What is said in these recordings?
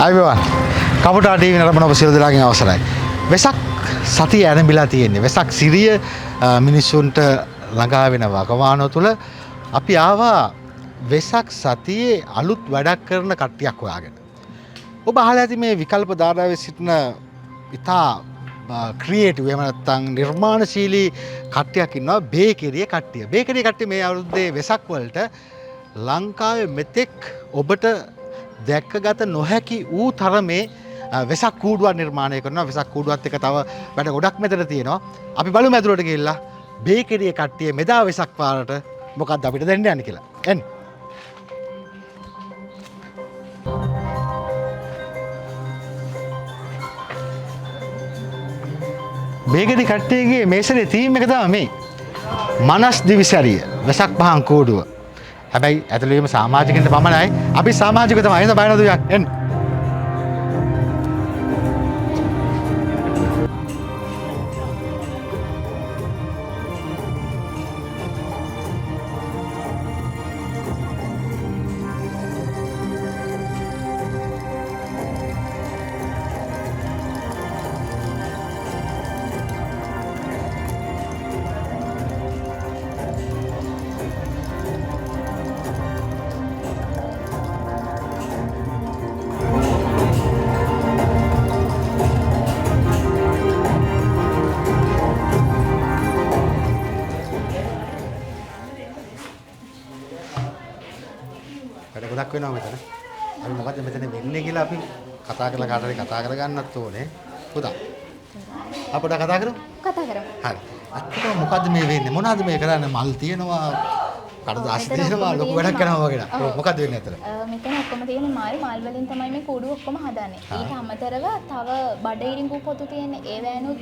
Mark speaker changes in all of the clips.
Speaker 1: අයිබෝවන් කපුටා ටීවී නරඹන ඔබ සියලු දෙනාගෙන් අවසරයි. වෙසක් සතිය ආරම්භලා තියෙන්නේ. වෙසක් සිරිය මිනිසුන්ට ළඟා වෙන වකවානුව තුළ අපි ආවා වෙසක් සතියේ අලුත් වැඩක් කරන කට්ටියක් හොයාගෙන. ඔබ අහලා ඇති මේ විකල්ප ධාරාවේ සිටින ඉතා ක්‍රියේටිව් එහෙම නැත්නම් නිර්මාණශීලී කට්ටියක් ඉන්නවා බේකරිය කට්ටිය. බේකරිය කට්ටිය මේ අවුරුද්දේ වෙසක් වලට ලංකාවේ මෙතෙක් ඔබට දැක්කගත නොහැකි වූ තරමේ වෙසක් කූඩුවක් නිර්මාණය කරනවා. වෙසක් කූඩුවත් එක තව වැඩ ගොඩක් මෙතන තියෙනවා. අපි බලමු ඇතුළට ගිහිල්ලා බේකරිය කට්ටිය මෙදා වෙසක් පාරට මොකක්ද අපිට දෙන්න යන්නේ කියලා. එන්න. බේකරි කට්ටියගේ මේසනේ තීම් එක තමයි මේ. මනස් දිවිසරිය වෙසක් පහන් කූඩුව. හැබැයි ඇතුළේම සමාජිකින්ට පමණයි. අපි සමාජික තමයි. එහෙනම් බය නැතුව යන්න. ගොඩක් වෙනවා මෙතන. අපි මොකද්ද මෙතන වෙන්නේ කියලා අපි කතා කරලා කාට හරි කතා කරගන්නත් ඕනේ. පුතා. අපිට කතා කරමු. කතා කරමු. හරි. අත්‍යවශ්‍ය මොකද්ද මේ වෙන්නේ? මොනවද මේ කරන්නේ? මල් තියෙනවා, කඩදාසි තියෙනවා, ලොකු වැඩක් කරනවා වගේ නේද? මොකද්ද වෙන්නේ අතන?
Speaker 2: මෙතන ඔක්කොම තියෙන මල් වලින් තමයි මේ කූඩුව ඔක්කොම හදන්නේ. ඊට අමතරව තව බඩගිරින් පොතු තියෙන්නේ. ඒ වෑනුත්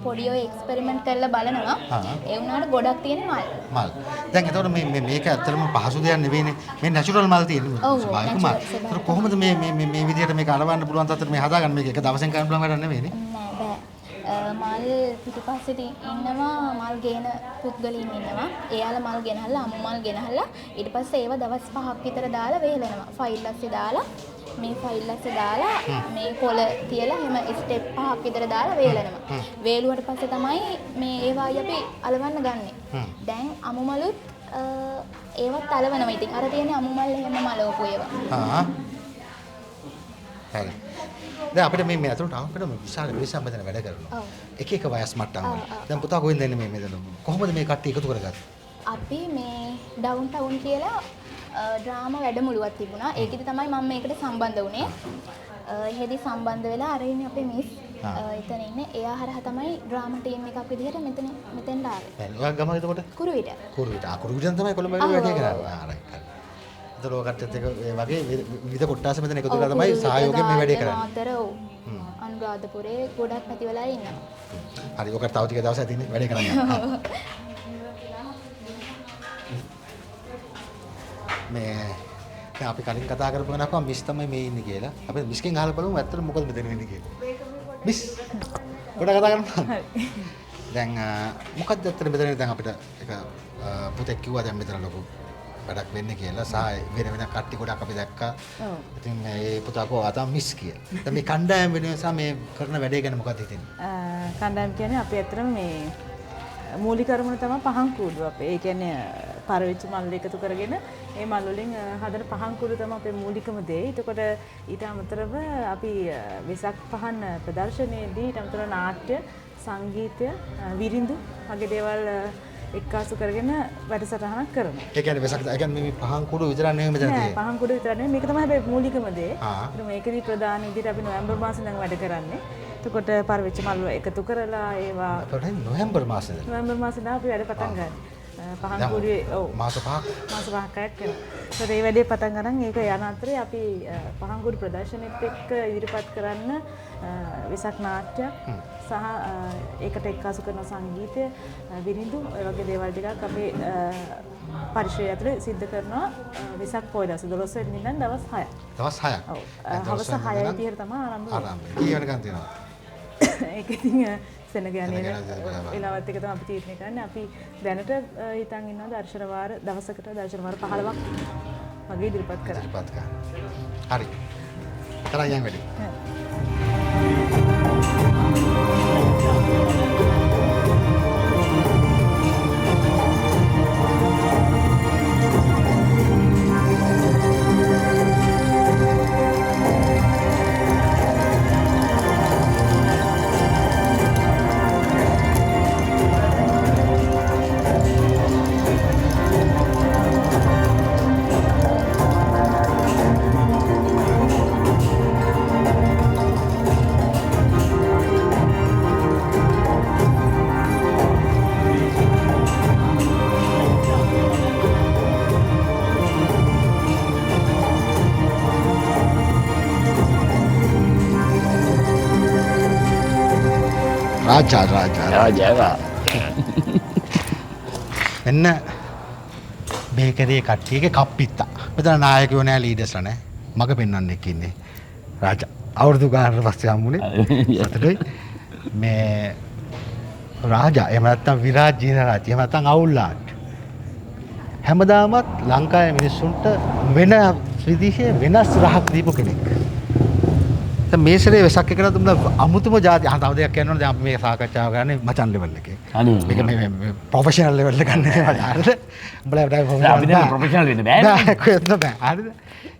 Speaker 2: පොඩි ඔය එක්ස්පෙරිමන්ට් කරලා බලනවා. ඒ වුණාට ගොඩක් තියෙන මල්. දැන් එතකොට මේක ඇත්තටම පහසු දෙයක් නෙවෙයිනේ. මේ නැචරල් මල් තියෙන්නේ. ස්වභාවික මල්. ඒතර කොහොමද මේ විදිහට මේක අරවන්න පුළුවන් තත්ත්වෙට මේ හදාගන්න මේක එක දවසෙන් කරන්න පුළුවන් වැඩක් නෙවෙයිනේ. නෑ බෑ. මල් පිටිපස්සෙට ඉන්නවා මල් ගේන පුද්ගලයින් ඉන්නවා. එයාලා මල් ගෙනහල්ලා අමු මල් ගෙනහල්ලා ඊට පස්සේ ඒව දවස් 5ක් විතර දාලා වේලනවා. ෆයිල් ඇස්සේ දාලා මේ ෆයිල් ඇස්සේ දාලා මේ කොළ තියලා එහෙම ස්ටෙප් 5ක් විතර දාලා වේලනවා. වේලුවට පස්සේ තමයි මේ ඒවායි අපි අලවන්න ගන්නෙ. දැන් අමු මලුත් ඒවත් අලවනවා. ඉතින් අර තියෙන්නේ අමු මල් එහෙම මලවපු ඒවා.
Speaker 1: හරි. දැන් අපිට මේ අතට අපිට විශාල වෙලසක් මෙතන වැඩ කරනවා. එක එක වයස් මට්ටම් වල. දැන් පුතා කොහෙන්ද එන්නේ මේ මෙතන? කොහොමද මේ කට්ටිය එකතු කරගත්තේ?
Speaker 2: අපි මේ ඩවුන් ටවුන් කියලා ඩ්‍රාමා වැඩමුළුවක් තිබුණා. ඒකෙදි තමයි මම මේකට සම්බන්ධ වුණේ. එහෙදි සම්බන්ධ වෙලා අර ඉන්නේ අපේ මිස්. එතන ඉන්නේ. එයා හරහා තමයි ඩ්‍රාමා ටීම් එකක් විදිහට මෙතෙන්ට ආවේ.
Speaker 1: දැන් ඔයා ගම එතකොට?
Speaker 2: කුරුවිට.
Speaker 1: කුරුවිටෙන් තමයි කොළඹ වැඩේ කරන්නේ. රයිට්. ඒතර ඔය කට්ටියත් එක්ක වගේ විවිධ කොට්ටාස මෙතන එකතු කරලා තමයි සහයෝගයෙන් මේ වැඩේ කරන්නේ.
Speaker 2: ආතර ඔව්. අනුරාධපුරේ ගොඩක් පැති වෙලා ඉන්නවා.
Speaker 1: හරි. ඔකට තව ටික දවසක් තියෙන්නේ වැඩේ කරන්න. මේ දැන් අපි කලින් කතා කරපු කෙනාකම මිස් තමයි මේ ඉන්නේ කියලා. අපි මිස්ගෙන් අහලා බලමු ඇත්තට මොකද මෙතන වෙන්නේ කියලා. මිස් පොඩ කතා කරමු. දැන් මොකක්ද ඇත්තට මෙතන දැන් අපිට එක පුතෙක් කිව්වා දැන් මෙතන ලොකු වැඩක් වෙන්නේ කියලා සහ වෙන කට්ටි ගොඩක් අපි දැක්කා. ඉතින් මේ පුතා කෝ තමයි මිස් කියලා. දැන් මේ කණ්ඩායම වෙන නිසා මේ කරන වැඩේ ගැන මොකක්ද හිතෙන්නේ?
Speaker 3: කණ්ඩායම කියන්නේ අපි ඇත්තටම මේ මූලික අරමුණ තමයි පහන් කූඩුව අපේ. ඒ කියන්නේ පරවිච්ච මල් එකතු කරගෙන මේ මල් වලින් හදන පහන් කූඩුව තමයි අපේ මූලිකම දේ. එතකොට ඊට අමතරව අපි වෙසක් පහන් ප්‍රදර්ශනයේදී ඊට අමතරව නාට්‍ය, සංගීතය, විරිඳු වගේ දේවල් එක්කාසු කරගෙන වැඩසටහනක් කරනවා.
Speaker 1: ඒ කියන්නේ වෙසක් ඒ කියන්නේ මේ පහන් කූඩුව විතර නෙවෙයි මෙතන තියෙන්නේ.
Speaker 3: පහන් කූඩුව විතර නෙවෙයි. මේක තමයි හැබැයි මූලිකම දේ. මේකෙදි ප්‍රධාන විදිහට අපි නොවැම්බර් මාසෙ ඉඳන් වැඩ කරන්නේ. එතකොට පරවිච්ච මල් එකතු කරලා ඒවා
Speaker 1: අපිට නොවැම්බර් මාසෙද?
Speaker 3: නොවැම්බර් මාසෙ ඉඳන් අපි වැඩ පටන් ගන්නවා. පහන් කූඩුවේ ඔව් මාස 5ක් කරනවා. ඒත් මේ වැඩේ පටන් ගන්න ඒක යන අතරේ අපි පහන් කූඩු ප්‍රදර්ශනෙත් එක්ක ඉදිරිපත් කරන්න වෙසක් නාට්‍යයක් සහ ඒකට එක්කාසු කරන සංගීතය විරිඳු ඒ වගේ දේවල් ටිකක් අපේ පරිශ්‍රය ඇතුලේ සිද්ධ කරනවා වෙසක් පොය දවස් 12 වෙනි ඉඳන් දවස් 6ක්.
Speaker 1: දවස් 6ක්.
Speaker 3: ඔව්. හවස 6 විදිහට තමයි ආරම්භ
Speaker 1: වෙන්නේ. කීයනකන් තියෙනවා?
Speaker 3: ඒක ඉතින් සෙනගයන්නේ වෙලාවත් එක තමයි අපි තීරණය කරන්නේ. අපි දැනට හිතන් ඉන්නවා දර්ශන වාර දවසකට දර්ශන වාර 15ක් වගේ ඉදිරිපත් කරා.
Speaker 1: හරි. කරයන් වැඩි.
Speaker 4: රාජා
Speaker 1: එන්න බේකරේ කට්ටියගේ කප්පිත්තා. මෙතන නායකයෝ නෑ ලීඩර්ස්ලා නෑ. මග පෙන්වන්න එක්ක ඉන්නේ. රාජා අවුරුදු ගානකට පස්සේ හම්බුනේ. සතුටුයි. මේ රාජා එහෙම නැත්නම් විරාජ් ජීනරාජ් එහෙම නැත්නම් අවුල්ලාට්. හැමදාමත් ලංකාවේ මිනිස්සුන්ට වෙන විදිහේ වෙනස් රහක් දීපු කෙනෙක්. දැන් මේ සැරේ වෙසක් එක නතුම් අමුතුම જાති තව දෙයක් කියන්න ඕනේ. දැන් අපි මේක සාකච්ඡාව කරන්නේ මචන් ලෙවල් එකේ. මේක මේ ප්‍රොෆෙෂනල් ලෙවල් එක ගන්න එක හරිද? උඹලා
Speaker 4: අපි දැන් ප්‍රොෆෙෂනල් වෙන්න බෑ
Speaker 1: නෑ කොහෙත්ම බෑ. හරිද?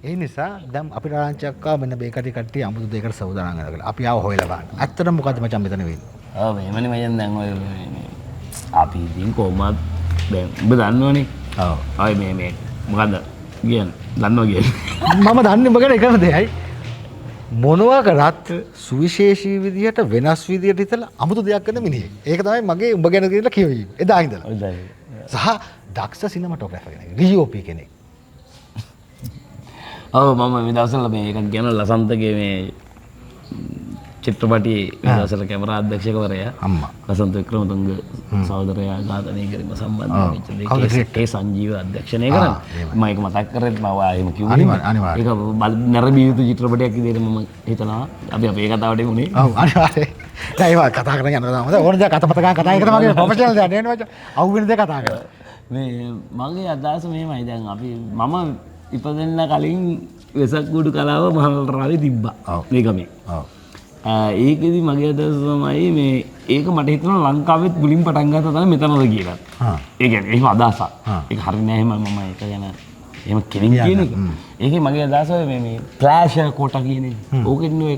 Speaker 1: ඒ නිසා දැන් අපිට ආරංචියක් ආව මෙන්න බේකටි කට්ටිය අමුතු දෙයකට සවදානම් කරලා කියලා. අපි ආව හොයලා බලන්න. ඇත්තටම මොකද්ද මචන් මෙතන වෙන්නේ?
Speaker 4: ඔව් එහෙමනේ මචන් දැන් ඔය අපි ඉතින් කොහොමද දැන් ඔබ දන්නවනේ. ඔව්. අය මේ මොකද්ද කියන්නේ? දන්නවා කියන්නේ.
Speaker 1: මම දන්නේ ඔබ ගැන එකම දෙයයි. මොනවා කරත් සුවිශේෂී විදිහට වෙනස් විදිහට හිතලා අමුතු දෙයක් කරන මිනිහෙක්. ඒක තමයි මගේ උඹ ගැන කියලා කියවීම. එදා ඉඳලා. සහ දක්ෂ සිනමටෝග්‍රැෆර් කෙනෙක්. ඩීఓපී කෙනෙක්.
Speaker 4: ඔව් මම මේ දවස්වල මේ එකක් කියන ලසන්තගේ මේ චිත්‍රපටි මේ දවස්වල කැමරා අධ්‍යක්ෂකවරයා
Speaker 1: අම්මා
Speaker 4: ලසන්ත වික්‍රමතුංග සහෝදරයා ඝාතනය කිරීම සම්බන්ධයෙන් වෙච්ච දෙකේ සංජීව අධ්‍යක්ෂණය කරන්නේ. මම ඒක මතක් කරේ මම ආයෙම කිව්වේ. අනිවාර්යයෙන්. ඒක නරඹිය යුතු චිත්‍රපටයක් විදිහට මම හිතනවා. අපි අපේ කතාවට එමුනේ. ඔව්
Speaker 1: අනිවාර්යයෙන්. දැන් ඒක කතා කරගෙන යනවා හොඳ ඕන දෙයක් අතපත ගන්න කතා කරන මගේ ප්‍රොෆෙෂනල් දෙයක් නේ මචං. අවුවෙන දෙයක් කතා කරා.
Speaker 4: මේ මගේ අදහස මෙහෙමයි. දැන් අපි මම ඉපදෙන්න කලින් වෙසක් ගුඩු කලාව මහරාවේ තිබ්බා. මේ ගමේ. ඔව්. ඒකෙදි මගේ අදහස තමයි මේ ඒක මට හිතෙනවා ලංකාවෙත් මුලින් පටන් ගත්තා තමයි මෙතනද කියලා. ඒ කියන්නේ එහෙම අදහසක්. ඒක හරිය නෑ එහෙම මම ඒක ගැන එහෙම කෙලින් කියන එක. ඒකේ මගේ අදහස මේ ෆ්ලෑෂ් කොට කියන්නේ. ඕකෙන් ඔය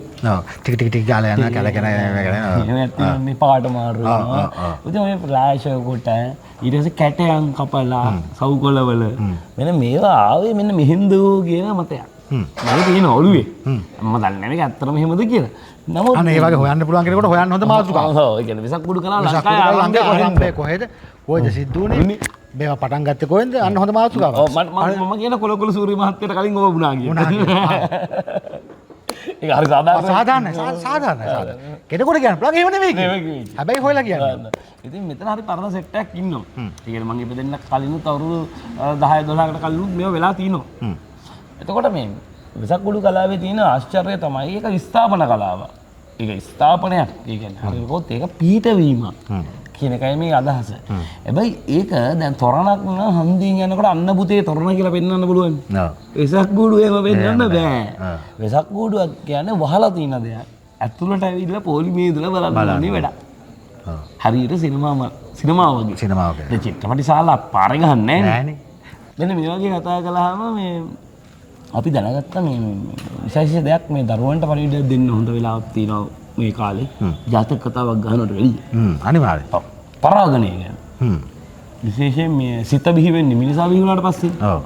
Speaker 1: ටික ටික ගාලා යනවා කලකන
Speaker 4: එහෙම මේ පාට මාරු වෙනවා. උදේ ඔය ෆ්ලෑෂ් කොට ඊට පස්සේ කැටයන් කපලා සවුකොළවල මෙන්න මේවා ආවේ මෙන්න මෙහෙන්ද කියන මතයක්. මම තියෙන ඔළුවේ. මම දන්නේ නැහැ මේක ඇත්තටම එහෙමද කියලා. නමුත්
Speaker 1: අනේ ඒ වගේ හොයන්න පුළුවන් කෙනෙකුට හොයන්න හොඳ මාතෘකාවක්.
Speaker 4: ඔව් ඒ කියන්නේ වෙසක් කුඩු කලා ලංකාවේ
Speaker 1: කොහෙද? කොහෙද සිද්ධ වුනේ? මේවා පටන් ගත්තේ කොහෙන්ද? අන්න හොඳ මාතෘකාවක්.
Speaker 4: ඔව් මම කියන කොළකොළ සූරි මහත්තයට කලින් ඔබ වුණා කියලා. ඒක හරි
Speaker 1: සාධාරණයි. සාධාරණයි. කෙනෙකුට කියන්න පුළුවන් එහෙම නෙවෙයි. හැබැයි හොයලා කියන්න.
Speaker 4: ඉතින් මෙතන හරි පරණ සෙට් එකක් ඉන්නවා. ඒ කියන්නේ මම ඉපදෙන්න කලිනුත් අවුරුදු 10 12කට කලිනුත් මේවා වෙලා තිනවා. එතකොට මේ වෙසක් කුඩු කලාවේ තියෙන ආශ්චර්යය තමයි ඒක ස්ථාපන කලාව. ඒක ස්ථාපනයක්. ඒ කියන්නේ හරියටම ඒක පීඨවීමක් කියන එකයි මේ අදහස. හැබැයි ඒක දැන් තොරණක් නම් හන්දියෙන් යනකොට අන්න පුතේ තොරණ කියලා පෙන්වන්න පුළුවන්. ඔව්. වෙසක් කුඩු එහෙම පෙන්වන්න බෑ. වෙසක් කුඩුවක් කියන්නේ වහලා තියෙන දෙයක්. ඇතුළට ඇවිල්ලා පොලිමේ ඉඳලා බලන්නේ වැඩක්. ඔව්. හරියට සිනමාව වගේ.
Speaker 1: සිනමාව වගේ.
Speaker 4: ඒ චිත්‍රපටි ශාලා පාරේ ගහන්නේ නෑනේ. මෙන්න මේ වගේ කතා කළාම මේ අපි දැනගත්තා මේ විශේෂ දෙයක් මේ දරුවන්ට පරිවිඩයක් දෙන්න හොඳ වෙලාවක් තියෙනවා මේ කාලේ. ජාතක කතාවක් ගහනකොට වැඩි.
Speaker 1: අනිවාර්යයෙන්.
Speaker 4: ඔව්. පරාගණය කියන්නේ. විශේෂයෙන් මේ සිත බිහි වෙන්නේ මිනිසා බිහි වුණාට පස්සේ. ඔව්.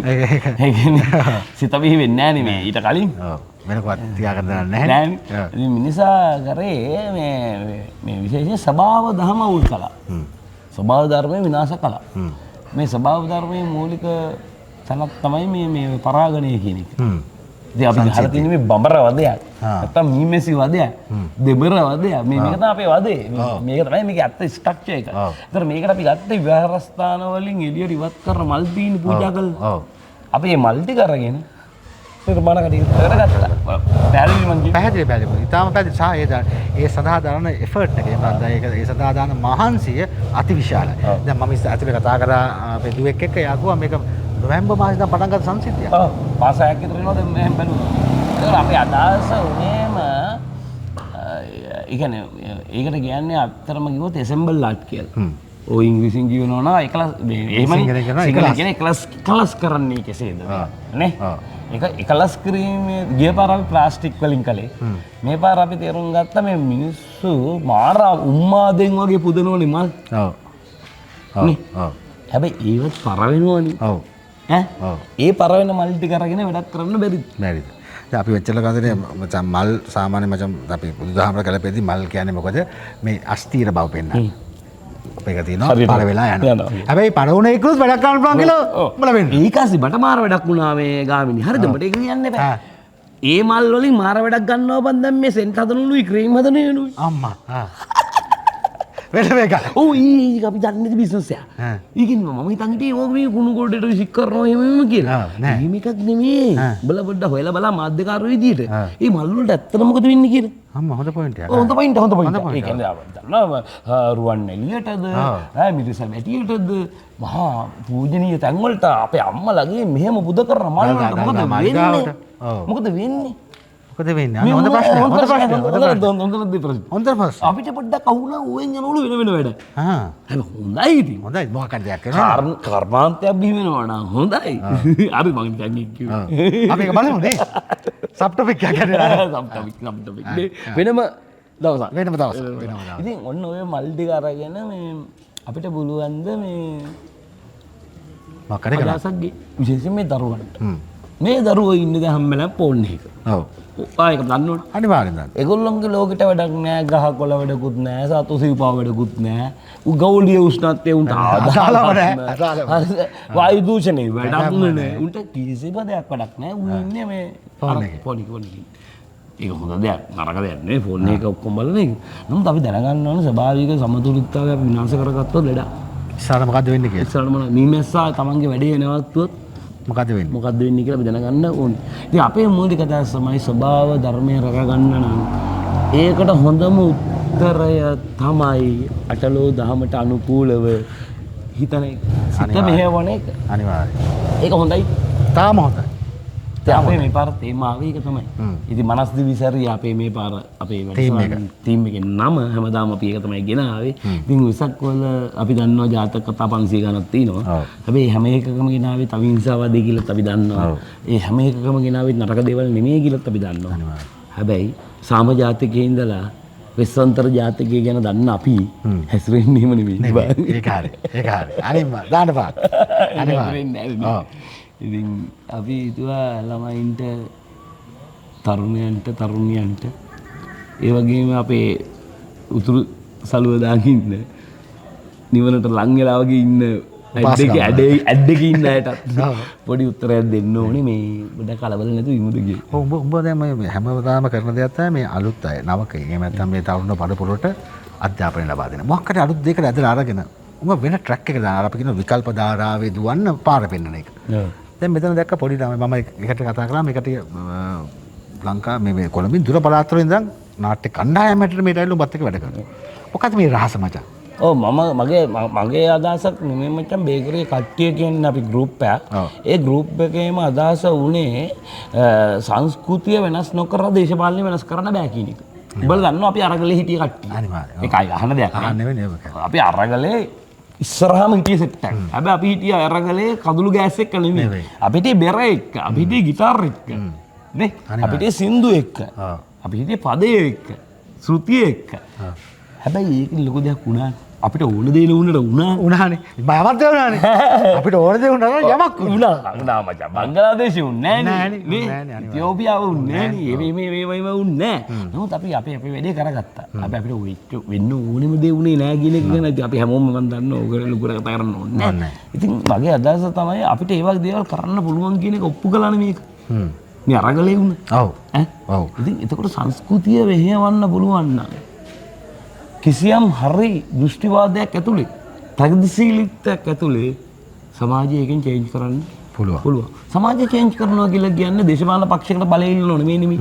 Speaker 4: ඒ කියන්නේ සිත බිහි වෙන්නේ නෑනේ මේ ඊට කලින්.
Speaker 1: ඔව්. වෙනකොට තියාගන්න නැහැ
Speaker 4: නෑ. ඉතින් මිනිසා කරේ මේ විශේෂයෙන් ස්වභාව ධර්ම උල් කළා. ස්වභාව ධර්මයේ විනාශ කළා. මේ ස්වභාව ධර්මයේ මූලික තැනක් තමයි මේ පරාගණය කියන එක. ඉතින් අපි ගහලා තියෙන මේ බඹර වදයක්. නැත්තම් මීමැසි වදයක්. දෙබර වදයක්. මේක තමයි අපේ වදේ. මේක තමයි මේකේ අත්ත ස්ට්‍රක්චර් එක. ඒතර මේකට අපි ගත්තේ විහාරස්ථාන වලින් එළියට ඉවත් කරන මල් පීන පූජා කළා. අපි මේ මල් ටික අරගෙන නිර්මාණ කටයුතු කරගත්තා. පැහැදිලි.
Speaker 1: ඉතාලම පැහැදිලි. සහ ඒ සඳහා දරන එෆර්ට් එක ඒ සඳහා දාන මහන්සිය අතිවිශාලයි. දැන් මම ඇතුලේ කතා කරා අපේ දුවෙක් එක්ක යාකුවා මේක නොවැම්බර් මාසෙ ඉඳන් පටන් ගත්ත සංසිද්ධියක්.
Speaker 4: මාසයක් විතර වෙනවා දැන් මෙහෙම බැලුවා. ඒක අපේ අදහස උනේම ඒකට කියන්නේ අත්‍තරම කිව්වොත් ඇසෙම්බල් ආර්ට් කියලා. ඔය ඉංග්‍රීසියෙන් කියනවා නම් එකලස් සිංහලෙන් කියන්නේ එකලස් කරන්නේ කෙසේද නේ? ඒක එකලස් කිරීමේ ගිය පාර අපි ප්ලාස්ටික් වලින් කළේ. මේ පාර අපි තේරුම් ගත්තා මේ මිනිස්සු මාර උම්මාදෙන් වගේ පුදනවනේ මල්.
Speaker 1: ඔව්. ඔව්. ඔව්.
Speaker 4: හැබැයි ඒවත් පර වෙනවනේ.
Speaker 1: ඔව්.
Speaker 4: ඒ පර වෙන මල් ටික අරගෙන වැඩක් කරන්න බැරිද?
Speaker 1: බැරිද? දැන් අපි වෙච්චල කන්දේ මචං මල් සාමාන්‍ය මචං අපි බුදුදහමර කලපෙදී මල් කියන්නේ මොකද? මේ අස්තීර බව පෙන්නන. අපේක තියෙනවා පර වෙලා යනවා. හැබැයි පර වුණ එකලුත් වැඩක් කරන්න පුළුවන් කියලා උඹලා වෙන්නේ. ඊකාසි
Speaker 4: බට මාර වැඩක් වුණා මේ ගාමිණි. හරිද? උඹට ඒක කියන්න එපා. ඒ මල් වලින් මාර වැඩක් ගන්නවා බන් දැන් මේ සෙන්ට් හදනලුයි ක්‍රීම් හදනලුයි.
Speaker 1: අම්මා. වෙන මේක.
Speaker 4: ඔව් ඊ අපි දන්නේ බිස්නස් එක. ඊකින් මම හිතන් හිටියේ ඕක මේ කුණු ගොඩට විසික් කරනවා එහෙම කියලා. නෑ මේකක් නෙමෙයි. උඹලා පොඩ්ඩක් හොයලා බලලා මාධ්‍යකාරයෝ විදියට. මේ මල් වලට ඇත්තට මොකද වෙන්නේ කියලා. අම්මා හොඳ පොයින්ට් එකක්. හොඳ පොයින්ට්. ඒ කියන්නේ දන්නවා රුවන් එළියටද මිරිස වැටියටද මහා පූජනීය තැන් වලට අපේ අම්මලාගේ මෙහෙම පුද කරන මල් වලට මොකද වෙන්නේ? මොකද වෙන්නේ?
Speaker 1: මොකද වෙන්නේ? හොඳ ප්‍රශ්නයක්.
Speaker 4: හොඳ ප්‍රශ්න. අපිට පොඩ්ඩක් අහුණා ඕෙන් යනවලු වෙන වැඩ. හැබැයි හොඳයි ඉතින්.
Speaker 1: හොඳයි මොකක් හරි දෙයක් කරනවා.
Speaker 4: කර්මාන්තයක් බිහි වෙනවා නම් හොඳයි. හරි මං කියන්නේ කිව්වේ.
Speaker 1: අපි ඒක බලමු නේ. සබ් ටොපික් එකක් ගන්න.
Speaker 4: සබ් ටොපික් වෙනම දවසක්.
Speaker 1: වෙනම දවසක්.
Speaker 4: ඉතින් ඔන්න ඔය මල් ටික අරගෙන මේ අපිට පුළුවන්ද මේ
Speaker 1: මොකක් හරි කරන්න.
Speaker 4: අදහසක් විශේෂයෙන් මේ දරුවන්ට. මේ දරුවෝ ඉන්නේ දැන් හැමලම ෆෝන් එකක. ඔව්. ආයෙක දන්නවනේ. අනිවාර්යෙන් දන්න. ඒගොල්ලන්ගේ ලෝකෙට වැඩක් නැහැ, ගහකොළ වැඩකුත් නැහැ, සතු සිව්පාව වැඩකුත් නැහැ. ගෞලිය උෂ්ණත්වයේ උන්ට ආදාළව නැහැ. වායු දූෂණේ වැඩක් නැහැ. උන්ට කිසිම දෙයක් වැඩක් නැහැ. උන් ඉන්නේ මේ ෆෝන් එකේ. ඒක හොඳ දෙයක්, නරක දෙයක් නෙවෙයි ෆෝන් එක ඔක්කොම බලන එක. නමුත් අපි දැනගන්න ඕනේ ස්වභාවික සමතුලිතතාවය අපි විනාශ කරගත්තොත් ලෙඩ. ඉස්සරහ මොකද්ද වෙන්නේ කියලා. ඉස්සරහ මොන මීමැස්සා තමන්ගේ වැඩේ නවත්තුවොත් මොකද වෙන්නේ කියලා අපි දැනගන්න ඕනේ. ඉතින් අපේ මූලික අදහස තමයි ස්වභාව ධර්මය රැකගන්න නම් ඒකට හොඳම උත්තරය තමයි අටලෝ දහමට අනුකූලව හිතන සිත මෙහෙවන එක. අනිවාර්යයෙන්. ඒක හොඳයි. තාම හොඳයි. අපේ මේ පාර තේමාව ඒක තමයි. ඉතින් මනස් දිවිසරිය අපේ මේ පාර අපේ ටීම් එකේ නම හැමදාම අපි ඒක තමයි ගෙනාවේ. ඉතින් විසක් වල අපි දන්නවා ජාතක කතා 500 ගණක් තියෙනවා. හැබැයි හැම එකකම ගෙනාවේ තව හිංසාවාදී කියලාත් අපි දන්නවා. ඒ හැම එකකම ගෙනාවේ නරක දේවල් නෙමෙයි කියලාත් අපි දන්නවා. හැබැයි සාම ජාතකයේ ඉඳලා වෙස්සන්තර ජාතකය ගැන දන්න අපි හැසිරෙන්නේ එහෙම නෙමෙයි. ඒක හරි. අනිම දාන්න බා. අනිවාර්යෙන්. ඉතින් අපි හිතුවා ළමයින්ට තරුණයන්ට තරුණියන්ට ඒ වගේම අපේ උතුරු සළුව දාගෙන ඉන්න නිවනට ලං වෙලා වගේ ඉන්න ඇඩ් එකේ ඉන්න අයටත් පොඩි උත්තරයක් දෙන්න ඕනේ මේ ගොඩ කලබල නැතුව ඉමුද කියලා.
Speaker 1: ඔව් උඹ දැන් මේ හැමදාම කරන දෙයක් තමයි මේ අලුත් අය නවකයි. එහෙම නැත්නම් මේ තරුණ පරපුරට අධ්‍යාපනය ලබා දෙන. මොකක් හරි අලුත් දෙයකට ඇදලා අරගෙන උඹ වෙන ට්‍රැක් එක දාන අපි කියන විකල්ප ධාරාවේ දුවන්න පාර පෙන්නන එක. දැන් මෙතන දැක්ක පොඩි ළමයි මම එකට කතා කළා මේකට ලංකා මේ කොළඹින් දුර පළාත් වලින් ඉඳන් නාට්‍ය කණ්ඩායමකට මේට ඇවිල්ලා උඹත් එක්ක වැඩ කරනවා. මොකක්ද මේ රහස මචං? ඔව් මගේ අදහසක් නෙමෙයි මචං බේකරි කට්ටිය කියන්නේ අපි ගෲප් එකක්. ඒ ගෲප් එකේම අදහස උනේ සංස්කෘතිය වෙනස් නොකර දේශපාලනය වෙනස් කරන්න බෑ කියන එක. උඹලා දන්නවා අපි අරගලේ හිටිය කට්ටිය. අනිවාර්යයෙන්. ඒකයි අහන දෙයක්. අහන්න නෙවෙයි ඒක. අපි අරගලේ ඉස්සරහම හිටිය සෙට් එකක්. හැබැයි අපි හිටිය අරගලේ කඳුළු ගෑස් එක්ක නෙමෙයි. අපි හිටියේ බෙර එක්ක, අපි හිටියේ গিitar එක්ක. නේ? අපි හිටියේ සින්දු එක්ක. අපි හිටියේ පදේ එක්ක. ශ්‍රුතිය එක්ක. හැබැයි ඒක ලොකු දෙයක් වුණා. අපිට ඕන දේ වුණානේ. බයවත් වුණානේ. අපිට ඕන දේ වුණා යමක් වුණා මචං. බංග්ලාදේශේ වුණේ නෑනේ. ඉතියෝපියාව වුණේ නෑනේ. මේවයිම වුණේ නෑ. නමුත් අපි අපේ වැඩේ කරගත්තා. අපිට ඔය වෙන්න ඕනෙම දේ වුණේ නෑ කියන එක ගැන අපි හැමෝම මම දන්නවා. ඕක ලොකුට කතා කරන්න ඕනේ නෑ. ඉතින් මගේ අදහස තමයි අපිට ඒ වගේ දේවල් කරන්න පුළුවන් කියන එක ඔප්පු කළානේ මේක. මේ අරගලේ වුණා. ඔව්. ඔව්. ඉතින් එතකොට සංස්කෘතිය වෙහෙවන්න පුළුවන් නම් කිසියම් හරි දෘෂ්ටිවාදයක් ඇතුලේ ප්‍රගතිශීලීත්වයක් ඇතුලේ සමාජය එකෙන් චේන්ජ් කරන්න
Speaker 4: පුළුවන්. සමාජය චේන්ජ් කරනවා කියලා කියන්නේ දේශපාලන පක්ෂයකට බලය ඉල්ලන ඕනේ මේ නෙමෙයි.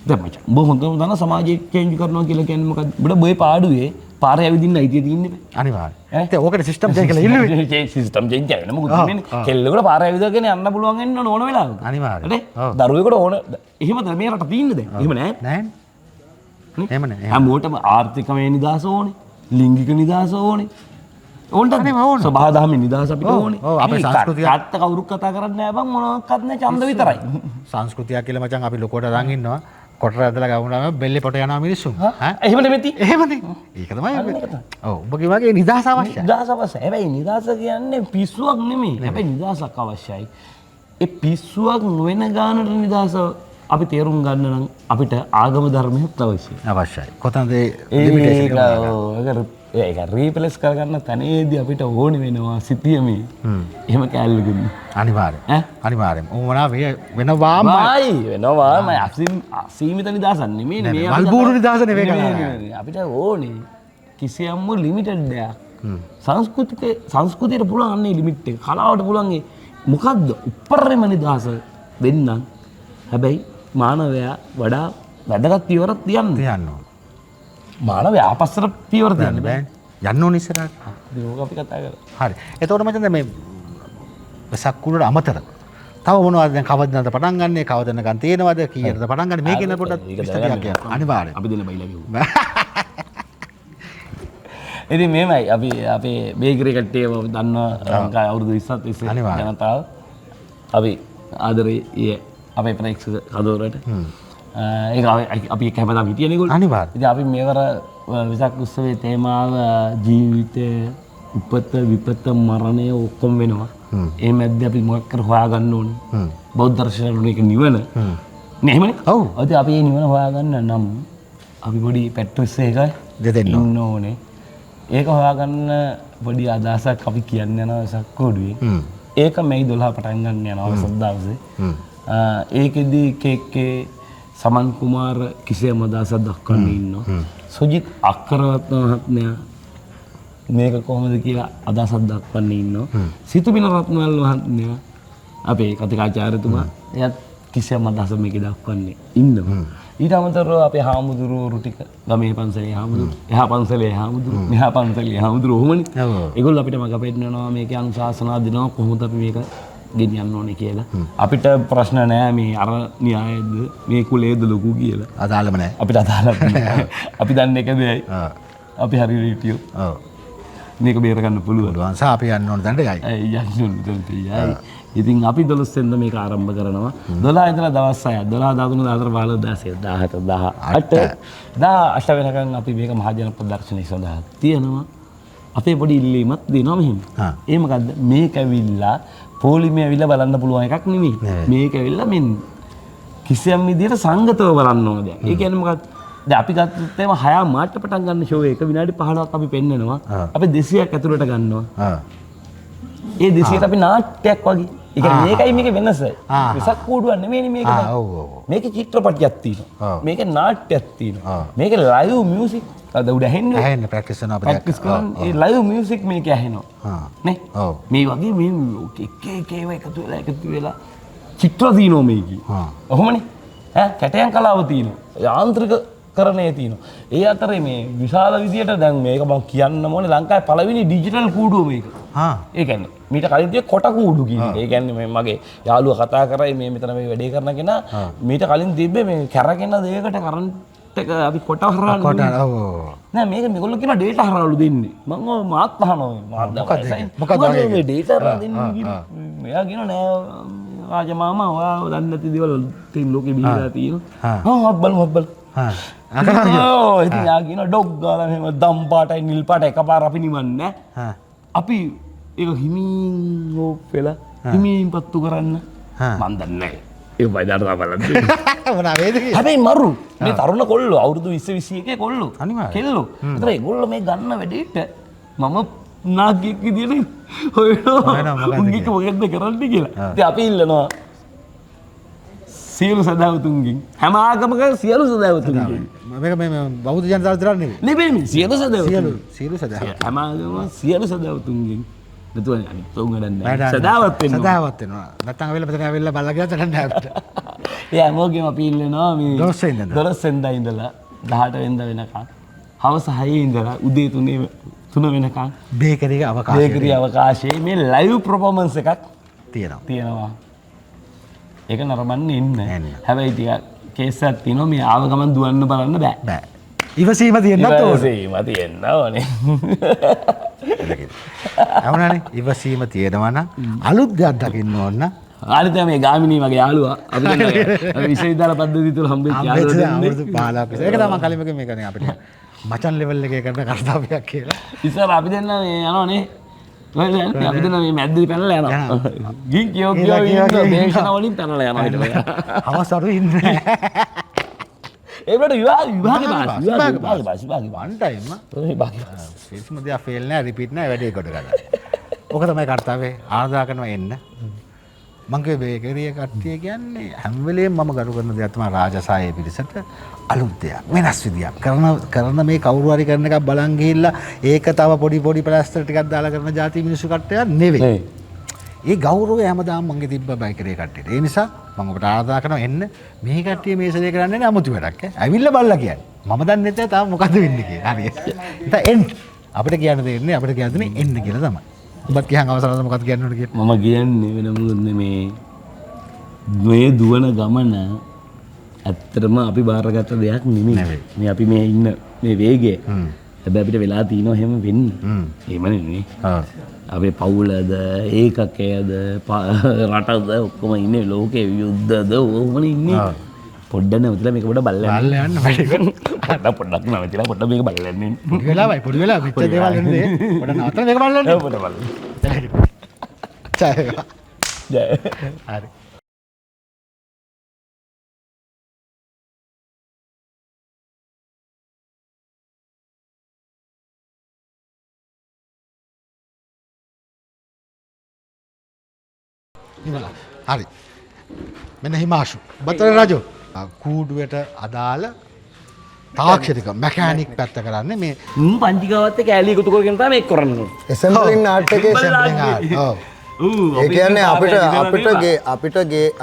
Speaker 4: දැන් මචං ඔබ හොඳම දන්න සමාජය චේන්ජ් කරනවා කියලා කියන්නේ මොකක්ද? ඔබට බොයි පාඩුවේ පාරේ ඇවිදින්න අයිතිය තියෙන්නේ බෑ.
Speaker 1: අනිවාර්යයෙන්. ඒක ඕකට සිස්ටම් චේන්ජ් කරලා ඉල්ලුවේ.
Speaker 4: සිස්ටම් චේන්ජ් කරන්න මොකද වෙන්නේ? කෙල්ලෙකුට පාරේ ඇවිදගෙන යන්න පුළුවන් වෙන්න ඕන වෙලාවක.
Speaker 1: අනිවාර්යයෙන්.
Speaker 4: නේ? දරුවෙකුට ඕන එහෙමද මේ රට තියෙන්නේ දැන්? එහෙම නෑ.
Speaker 1: නෑනේ. එහෙම නෑ.
Speaker 4: හැමෝටම ආර්ථිකමය නිදහස ඕනේ. ලිංගික නිදහස ඕනේ. ඕන්ට සභා දහමේ නිදහස අපිට ඕනේ.
Speaker 1: ඔව් අපේ සංස්කෘතිය
Speaker 4: තාත්ත කවුරුත් කතා කරන්නේ නැහැ බං මොනවාක්වත් නැහැ ඡන්ද විතරයි.
Speaker 1: සංස්කෘතිය කියලා මචං අපි ලොකෝට අරන් ඉන්නවා. කොටර ඇදලා ගවුනම බෙල්ලේ පොට යනවා මිනිස්සු.
Speaker 4: ඈ එහෙම නෙමෙයි.
Speaker 1: එහෙමනේ. ඒක තමයි. ඔව් ඔබගේ වගේ නිදහස අවශ්‍යයි.
Speaker 4: නිදහස අවශ්‍යයි. හැබැයි නිදහස කියන්නේ පිස්සුවක් නෙමෙයි. හැබැයි නිදහසක් අවශ්‍යයි. ඒ පිස්සුවක් නොවන ගානට නිදහස අපි තේරුම් ගන්න නම් අපිට ආගම ධර්මයක් අවශ්‍යයි.
Speaker 1: අවශ්‍යයි. කොතනද ලිමිටේෂන්
Speaker 4: ඒක රීප්ලේස් කරගන්න තැනේදී අපිට ඕනේ වෙනවා සිතියමේ. එහෙම කැලලුකුත්.
Speaker 1: අනිවාර්යෙන්. අනිවාර්යෙන්. ඕමනා වෙනවාමයි.
Speaker 4: වෙනවාමයි අසීමිත නිදහසක් නෙමෙයි මේ
Speaker 1: වල්බూరు නිදහස නෙවෙයි කරන්නේ.
Speaker 4: අපිට ඕනේ කිසියම්ම ලිමිටඩ් දෙයක්. සංස්කෘතියට පුළුවන් අන්නේ ලිමිට් එක. කලාවට පුළුවන් ඒ මොකද්ද? උපරිම නිදහස දෙන්නම්. හැබැයි මානවයා වඩා වැදගත් පියවරක් තියන්න.
Speaker 1: තියන්න ඕන.
Speaker 4: මානවයා ආපස්සට පියවර තියන්න බෑ.
Speaker 1: යන්න ඕන ඉස්සරහට.
Speaker 4: ඒක අපි කතා කරා.
Speaker 1: හරි. එතකොට මචං දැන් මේ වෙසක් කුඩට අමතර තව මොනවද දැන් කවදද පටන් ගන්නෙ? කවදද නිකන් තියෙනවද? කීයටද පටන් ගන්නෙ? මේක නේ පොඩ්ඩක් විස්තර කියන්න. අනිවාර්යෙන්.
Speaker 4: අපි දෙන්න බයිලා කිව්වා. ඉතින් මේමයි අපි අපේ බේකරි කට්ටිය දන්නවා ලංකාවේ අවුරුදු 20ක් තිස්සේ ජනතාව අපි ආදරේ අපේ ප්‍රේක්ෂක කදෝරට ඒක අපි කැමතිම හිටියනේ ඒගොල්ලෝ.
Speaker 1: අනිවාර්යයෙන්.
Speaker 4: ඉතින් අපි මේවර වෙසක් උත්සවයේ තේමාව ජීවිතය, උපත, විපත, මරණය ඔක්කොම වෙනවා. ඒ මැද්දේ අපි මොකක් කර හොයාගන්න ඕනේ. බෞද්ධ දර්ශනවල එක නිවන. නේ එහෙමනේ? ඔව්. ඉතින් අපි මේ නිවන හොයාගන්න නම් අපි පොඩි පැට්‍රිස් එකයි
Speaker 1: දෙන්න
Speaker 4: ඕනේ. ඒක හොයාගන්න පොඩි අදහසක් අපි කියන්න යනවා වෙසක් කෝඩුවේ. ඒක මේ 12 පටන් ගන්න යනවා වෙසක් දවසේ. ඒකෙදි කේක්කේ සමන් කුමාර කිසියම් අදහසක් දක්වන්න ඉන්නවා. සුජිත් අක්කරවත්න මහත්මයා මේක කොහොමද කියලා අදහසක් දක්වන්න ඉන්නවා. සිතුමින රත්නවල මහත්මයා අපේ කතිකාචාර්යතුමා එයත් කිසියම් අදහසක් මේක දක්වන්නේ ඉන්නවා. ඊට අමතරව අපේ හාමුදුරුවෝ ටික ගමේ පන්සලේ හාමුදුරුවෝ, එහා පන්සලේ හාමුදුරුවෝ, මෙහා පන්සලේ හාමුදුරුවෝ ඔහොමනේ. ඒගොල්ලෝ අපිට මඟ පෙන්නනවා මේකේ අනුශාසනා දෙනවා කොහොමද අපි මේක ගෙනියන්න ඕනේ කියලා. අපිට ප්‍රශ්න නෑ මේ අර න්‍යායද මේ කුලේද ලොකු කියලා.
Speaker 1: අදාළම නෑ.
Speaker 4: අපිට අදාළම නෑ. අපි දන්නේ එක දෙයයි. අපි හරියට හිටියෝ. ඔව්. මේක බේර ගන්න පුළුවන්.
Speaker 1: සා අපි යන්න ඕන තැනට යයි.
Speaker 4: යන්න ඕන තැනට යයි. ඉතින් අපි 12 වෙනිදා මේක ආරම්භ කරනවා. 12 ඉඳලා දවස් 6ක් 12 13 14 15 16 17 18 වෙනකන් අපි මේක මහජන ප්‍රදර්ශනය සඳහා තියනවා. අපේ පොඩි ඉල්ලීමක් දෙනවා මෙහෙම. ඒ මොකද්ද? මේක ඇවිල්ලා පොලිමේ ඇවිල්ලා බලන්න පුළුවන් එකක් නෙමෙයි. මේක ඇවිල්ලා මෙන්න කිසියම් විදියට සංගතව බලන්න ඕන දෙයක්. ඒ කියන්නේ මොකක්ද? දැන් අපි ගත්තොත් එම 6 මාර්ට පටන් ගන්න ෂෝ එක විනාඩි 15ක් අපි පෙන්නනවා. අපි 200ක් ඇතුළට ගන්නවා. ඒ 200ට අපි නාට්‍යයක් වගේ. ඒ කියන්නේ මේකයි මේකේ වෙනස. විසක් කූඩුවක් නෙමෙයිනේ මේක. මේකේ චිත්‍රපටියක් තියෙනවා. මේකේ නාට්‍යයක් තියෙනවා. මේකේ ලයිව් මියුසික් අද උඩ ඇහෙන්නේ
Speaker 1: ප්‍රැක්ටිස් කරනවා අපිට.
Speaker 4: ප්‍රැක්ටිස් කරනවා. ඒ ලයිව් මියුසික් මේකේ ඇහෙනවා. නේ? මේ වගේ මේ එක ඒවා එකතු වෙලා චිත්‍ර තියෙනවා මේකේ. ඔහොමනේ. කැටයන් කලාව තියෙනවා. යාන්ත්‍රික කරණය තියෙනවා. ඒ අතරේ මේ විශාල විදියට දැන් මේක මම කියන්න ඕනේ ලංකාවේ පළවෙනි ඩිජිටල් කූඩුව මේක. ඒ කියන්නේ මීට කලින් තිය කොට කූඩු කියන එක. ඒ කියන්නේ මේ මගේ යාළුවා කතා කරයි මේ මෙතන මේ වැඩේ කරන කෙනා මීට කලින් තිබ්බේ මේ කැරකෙන දෙයකට කරන්ට් එක අපි කොට හරවන්න. කොට ඔව්. නෑ මේක මේගොල්ලෝ කියන ඩේටා හරවලු දෙන්නේ. මම ඔය මාත් අහනවා මොකක්ද මේ ඩේටා හරවලා දෙන්නේ කියලා. මෙයා කියනවා නෑ රාජ මාමා ඔයා දන්නේ නැති දේවල් තියෙන ලෝකෙ බිහිලා තියෙනවා. හත් බලමු. ඉතින් යා කියන ඩොග් ගාලා මෙහෙම දම් පාටයි නිල් පාටයි එකපාර අපි නිවන්නේ නැහැ. අපි ඒක හිමින් ඕප් වෙලා හිමින් පත්තු කරන්න මන් දන්නේ නැහැ. ඒක බයිදාට බලන්න.
Speaker 1: මොනවා වේද කියලා.
Speaker 4: හැබැයි මරු මේ තරුණ කොල්ලෝ අවුරුදු 20 21 කොල්ලෝ. කෙල්ලෝ. ඒතර ඒගොල්ලෝ මේ ගන්න වැඩේට මම නාගියෙක් විදියට හොයනවා. උන්ගේ මොකද්ද කරන්න කියලා. ඉතින් අපි ඉල්ලනවා සියලු සදවතුන්ගෙන් හැම ආගමක සියලු සදවතුන්ගෙන්
Speaker 1: මේක මේ බෞද්ධ ජනතාව විතරක් නෙවෙයි
Speaker 4: නෙවෙයි සියලු සදවතුන්
Speaker 1: සියලු සදවතුන්
Speaker 4: හැම ආගමක සියලු සදවතුන්ගෙන් නැතුව අනිත් උන් වැඩන්නේ සදාවත් වෙනවා.
Speaker 1: සදාවත් වෙනවා. නැත්තම් අවිල්ල මෙතන අවිල්ල බලලා ගියා තැන නෑ අපිට.
Speaker 4: ඒ හැමෝගෙම අපි ඉල්ලනවා මේ 12 වෙනිදා ඉඳලා 18 වෙනිදා වෙනකන් හවස 6 ඉඳලා උදේ 3 වෙනකන්
Speaker 1: බේකරියේ අවකාශය.
Speaker 4: බේකරියේ අවකාශයේ මේ ලයිව් පර්ෆෝමන්ස් එකක්
Speaker 1: තියෙනවා.
Speaker 4: ඒක නරඹන්න ඉන්න. හැබැයි ටික කේස් එකක් තියෙනවා මේ ආව ගමන් දුවන්න බලන්න බෑ.
Speaker 1: ඉවසීම තියෙන්නත් ඕනේ.
Speaker 4: ඉවසීම තියෙන්න ඕනේ.
Speaker 1: අවුනානේ ඉවසීම තියෙනවා නම් අලුත් දෙයක් දකින්න ඕන නම්
Speaker 4: ආනිත මේ ගාමිණී මගේ යාළුවා අපි දැන් විශ්වවිද්‍යාල පද්ධතිය තුල හම්බෙච්ච යාළුවා
Speaker 1: අවුරුදු 15ක් විතර. ඒක තමයි කලින්ම මේ කරන්නේ අපිට මචන් ලෙවල් එකේ කරන කර්තව්‍යයක් කියලා.
Speaker 4: ඉතින් අපි දෙන්න මේ යනවනේ. අපි දෙන්න මේ මැද්දේ පැනලා යනවා. ගින් කියෝ දේශන වලින් පැනලා යනවා ඊට පස්සේ.
Speaker 1: හවස් අරු ඉන්නේ.
Speaker 4: ඒකට විභාගේ
Speaker 1: වන් ටයිම් කිසිම දෙයක් ෆේල් නෑ රිපීට් නෑ වැඩේ කොට ගන්න. ඕක තමයි කර්තව්‍යය. ආරාධනා කරනවා එන්න. මං කිව්වේ බේකරිය කට්ටිය කියන්නේ හැම වෙලේම මම ගරු කරන දෙයක් තමයි රාජසායේ පිළිසට අලුත් දෙයක් වෙනස් විදියක් කරන මේ කවුරු හරි කරන එකක් බලන් ගිහිල්ලා ඒක තව පොඩි ප්ලාස්ටර් ටිකක් දාලා කරන જાති මිනිස්සු කට්ටියක් නෙවෙයි. ඒ ගෞරවය හැමදාම මගේ තිබ්බ බේකරිය කට්ටියට. ඒ නිසා මම ඔබට ආරාධනා කරනවා එන්න මේ කට්ටිය මේ සැරේ කරන්නේ නෑ අමුතු වැඩක් ඈ. ඇවිල්ලා බලලා කියන්නේ. මම දන්නේ නැහැ තාම මොකද වෙන්නේ කියලා. හරියට. ඉතින් එන්න අපිට කියන්න දෙන්නේ අපිට කියන්න දෙන්නේ එන්න කියලා තමයි. ඔබත් කියන් අවසරද මොකක්ද කියන්න ඕනේ කියලා.
Speaker 4: මම කියන්නේ වෙන මොකද මේ දුවන ගමන ඇත්තටම අපි බාරගත්ත දෙයක් නෙමෙයි. මේ අපි මේ ඉන්න මේ වේගය. හැබැයි අපිට වෙලා තියෙනවා එහෙම වෙන්න. එහෙම නෙමෙයි. අපේ පවුලද ඒකකයද රටද ඔක්කොම ඉන්නේ ලෝකේ යුද්ධද ඕමනේ ඉන්නේ. පොඩ්ඩක් නැවතිලා මේක පොඩ්ඩක් බලලා
Speaker 1: යන්න වැඩි.
Speaker 4: පොඩ්ඩක් නැවතිලා පොඩ්ඩක් මේක බලලා යන්න.
Speaker 1: පොඩි වෙලාවයි මෙච්චර දේවල් එන්නේ. පොඩ්ඩක් නවත්තලා මේක බලලා යන්න.
Speaker 4: පොඩ්ඩක් බලන්න.
Speaker 1: ජය. හරි. හරි මෙන්න හිමාශු බතර රජු කූඩුවට අදාළ තාක්ෂණික මැකැනික් පැත්ත කරන්නේ මේ
Speaker 4: පංචිකාවත් කෑලි එකතු කරගෙන තමයි මේක කරන්නේ.
Speaker 5: ඇසෙම්බලින් ආර්ට් එකේ ඇසෙම්බලින් ආර්ට්. ඔව්. ඒ කියන්නේ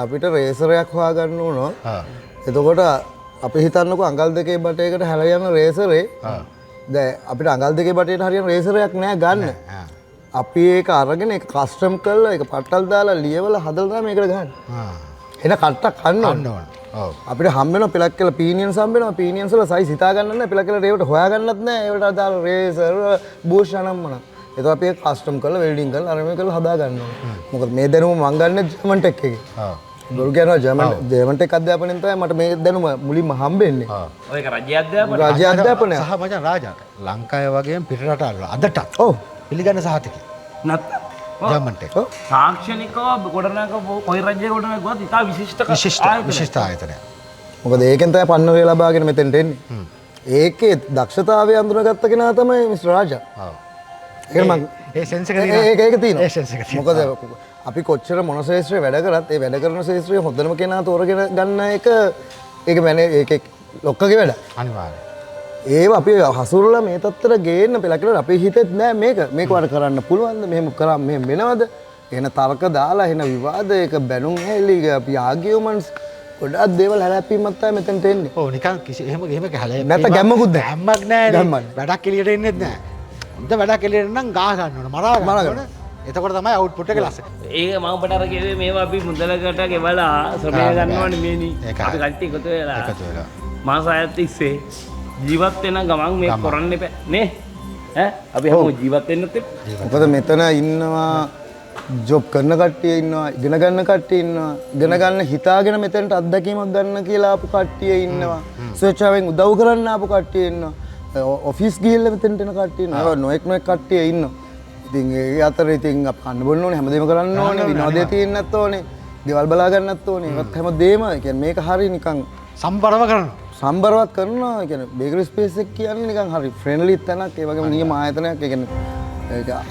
Speaker 5: අපිට රේසරයක් හොයාගන්න ඕන. එතකොට අපි හිතන්නකෝ අඟල් දෙකේ බටයකට හැල යන රේසරේ දැන් අපිට අඟල් දෙකේ බටේට හරියන රේසරයක් නෑ ගන්න. අපි ඒක අරගෙන ඒක කස්ටම් කරලා ඒක පට්ටල් දාලා ලියවලා හදලා මේකට ගන්න. එන කට්ටක් ගන්න ඕන. ඔව්. අපිට හම්බ වෙනවා පෙලක් කියලා පීනියන්ස් හම්බ වෙනවා. පීනියන්ස් වල සයිස් හිතා ගන්න නැහැ. පෙලක් කියලා රේවට හොයා ගන්නත් නැහැ. ඒවට අදාළ රේසර් බූෂ් අනම්මන. ඒක අපි ඒක කස්ටම් කරලා වෙල්ඩින් කරලා අර මේ කරලා හදා ගන්න ඕන. මොකද මේ දැනුම මම ගන්න ජර්මන් ටෙක් එකේ. ඔව්. බොරු කියනවා ජර්මන් ටෙක් අධ්‍යාපනයෙන් තමයි මට මේ දැනුම මුලින්ම හම්බෙන්නේ.
Speaker 4: ඔව්. ඒක රාජ්‍ය අධ්‍යාපනය.
Speaker 5: රාජ්‍ය අධ්‍යාපනය.
Speaker 1: සහ මචං රාජා ලංකාවේ වගේම පිට රටවල අදට
Speaker 5: ඔව්
Speaker 1: පිළිගන්න සහතිකයි.
Speaker 4: නැත්නම්
Speaker 1: ජර්මන් ටෙක්.
Speaker 4: තාක්ෂණිකව ගොඩනගක කොයි රාජ්‍යයක ගොඩනගුවත් ඉතා
Speaker 1: විශිෂ්ට ආයතනයක්.
Speaker 5: මොකද ඒකෙන් තමයි පන්නරය ලබාගෙන මෙතෙන්ට එන්නේ. ඒකේ දක්ෂතාවය අඳුනගත්ත කෙනා තමයි මිස්ටර් රාජා. ඔව්. ඒක මම
Speaker 1: ඒ සෙන්ස් එක
Speaker 5: තියෙනවා.
Speaker 1: ඒ සෙන්ස් එක තියෙනවා.
Speaker 5: මොකද අපි කොච්චර මොන ශේෂ්ත්‍රයේ වැඩ කරත් ඒ වැඩ කරන ශේෂ්ත්‍රයේ හොඳම කෙනා තෝරගෙන ගන්න එක ඒක ඒකේ ලොක්කගේ වැඩ.
Speaker 1: අනිවාර්යයෙන්.
Speaker 5: ඒව අපි හසුරුවලා මේ තත්ත්වයට ගේන්න පෙළ කියලා අපේ හිතෙත් නෑ මේක වඩ කරන්න පුළුවන්ද මෙහෙම කරා මෙහෙම වෙනවද එන තර්ක දාලා එන විවාද ඒක බැනුම් ඇලි අපි ආගියුමන්ට්ස් ගොඩක් දේවල් හැලැප්පීමක් තමයි මෙතනට එන්නේ.
Speaker 1: ඔව් නිකන් එහෙම හැලැප්පීමක්
Speaker 5: නැත්නම් ගැම්මකුත් නැහැ.
Speaker 1: ගැම්මක් නැහැ. වැඩක් එළියට එන්නේත් නැහැ. හොඳ වැඩක් එළියට නම් ගා ගන්න ඕන මරා ගන්න ඕන. එතකොට තමයි අවුට්පුට් එක ලස්සන.
Speaker 4: ඒක මම ඔබට අර කිව්වේ මේවා අපි මුදලකට ගෙවලා ශ්‍රමය ගන්නවනේ මේනි. අපි කට්ටිය එකතු වෙලා. මාස 6ක් තිස්සේ ජීවත් වෙන ගමන් මේ කරන්න එපා නේ ඈ අපි හැමෝම ජීවත් වෙන්නත් එපා.
Speaker 5: මොකද මෙතන ඉන්නවා ජොබ් කරන කට්ටිය ඉන්නවා ඉගෙන ගන්න කට්ටිය ඉන්නවා ඉගෙන ගන්න හිතාගෙන මෙතනට අත්දැකීමක් ගන්න කියලා ආපු කට්ටිය ඉන්නවා ස්වේච්ඡාවෙන් උදව් කරන්න ආපු කට්ටිය ඉන්නවා ඔෆිස් ගිහිල්ලා මෙතනට එන කට්ටිය ඉන්නවා නොඑක් කට්ටිය ඉන්නවා. ඉතින් ඒ අතර ඉතින් අපි කන්න බොන්න ඕනේ හැමදේම කරන්න ඕනේ විනෝදේ තියෙන්නත් ඕනේ දේවල් බලා ගන්නත් ඕනේ ඒවත් හැමදේම කියන්නේ මේක හරිය නිකන්
Speaker 1: සම්බරව කරනවා.
Speaker 5: සම්බරවත් කරනවා කියන්නේ බේකරි ස්පේස් එක කියන්නේ නිකන් හරි ෆ්‍රෙන්ඩ්ලි තැනක් ඒ වගේම නියම ආයතනයක් ඒ කියන්නේ